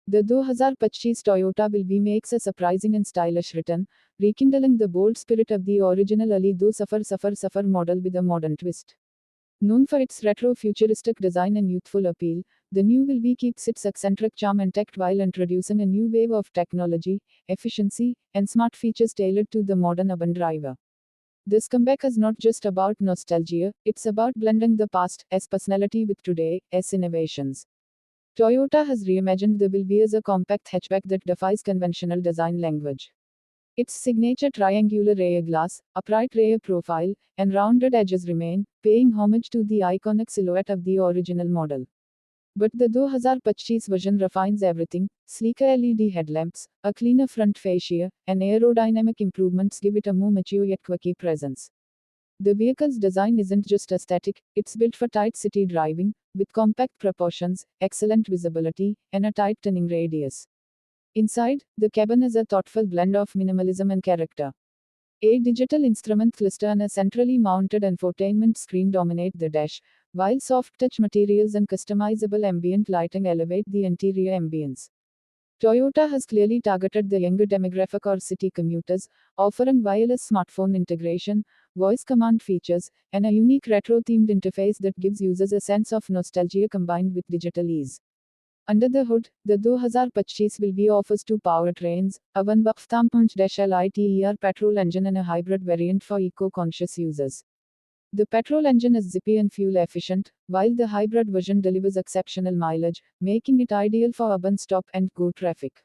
The 2025 Toyota will be makes a surprising and stylish return, rekindling the bold spirit of the original Ali Do Safar model with a modern twist. Known for its retro-futuristic design and youthful appeal, the new will be keeps its eccentric charm intact while introducing a new wave of technology, efficiency, and smart features tailored to the modern urban driver. This comeback is not just about nostalgia, it's about blending the past's personality with today's innovations. Toyota has reimagined the Will as a compact hatchback that defies conventional design language. Its signature triangular rear glass, upright rear profile, and rounded edges remain, paying homage to the iconic silhouette of the original model. But the 2025 version refines everything: sleeker LED headlamps, a cleaner front fascia, and aerodynamic improvements give it a more mature yet quirky presence. The vehicle's design isn't just aesthetic, it's built for tight city driving, with compact proportions, excellent visibility, and a tight turning radius. Inside, the cabin is a thoughtful blend of minimalism and character. A digital instrument cluster and a centrally mounted infotainment screen dominate the dash, while soft touch materials and customizable ambient lighting elevate the interior ambience. Toyota has clearly targeted the younger demographic or city commuters, offering wireless smartphone integration, voice command features, and a unique retro-themed interface that gives users a sense of nostalgia combined with digital ease. Under the hood, the 2025 will be offers two powertrains, a 1.5-liter petrol engine and a hybrid variant for eco-conscious users. The petrol engine is zippy and fuel efficient, while the hybrid version delivers exceptional mileage, making it ideal for urban stop-and-go traffic.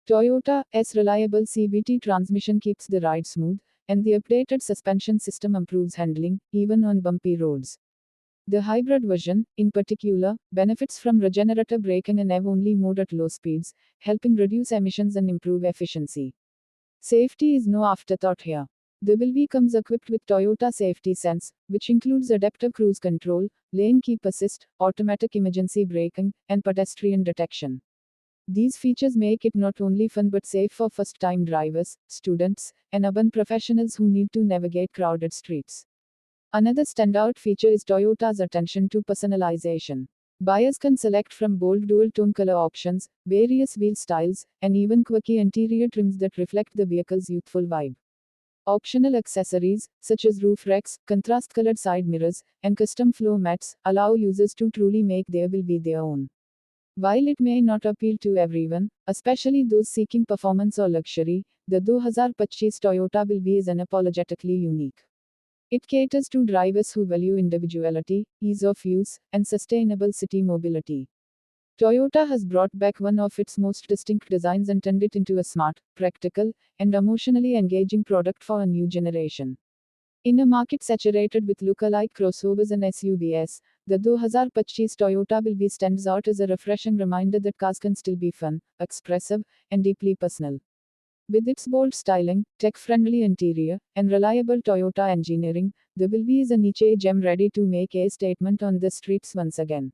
Toyota's reliable CVT transmission keeps the ride smooth, and the updated suspension system improves handling, even on bumpy roads. The hybrid version, in particular, benefits from regenerative braking and EV-only mode at low speeds, helping reduce emissions and improve efficiency. Safety is no afterthought here. The Will comes equipped with Toyota Safety Sense, which includes adaptive cruise control, lane keep assist, automatic emergency braking, and pedestrian detection. These features make it not only fun but safe for first-time drivers, students, and urban professionals who need to navigate crowded streets. Another standout feature is Toyota's attention to personalization. Buyers can select from bold dual-tone color options, various wheel styles, and even quirky interior trims that reflect the vehicle's youthful vibe. Optional accessories, such as roof racks, contrast-colored side mirrors, and custom floor mats, allow users to truly make their Will their own. While it may not appeal to everyone, especially those seeking performance or luxury, the 2025 Toyota Will is unapologetically unique. It caters to drivers who value individuality, ease of use, and sustainable city mobility. Toyota has brought back one of its most distinct designs and turned it into a smart, practical, and emotionally engaging product for a new generation. In a market saturated with look-alike crossovers and SUVs, the 2025 Toyota Will stands out as a refreshing reminder that cars can still be fun, expressive, and deeply personal. With its bold styling, tech-friendly interior, and reliable Toyota engineering, the Will is a niche gem ready to make a statement on the streets once again.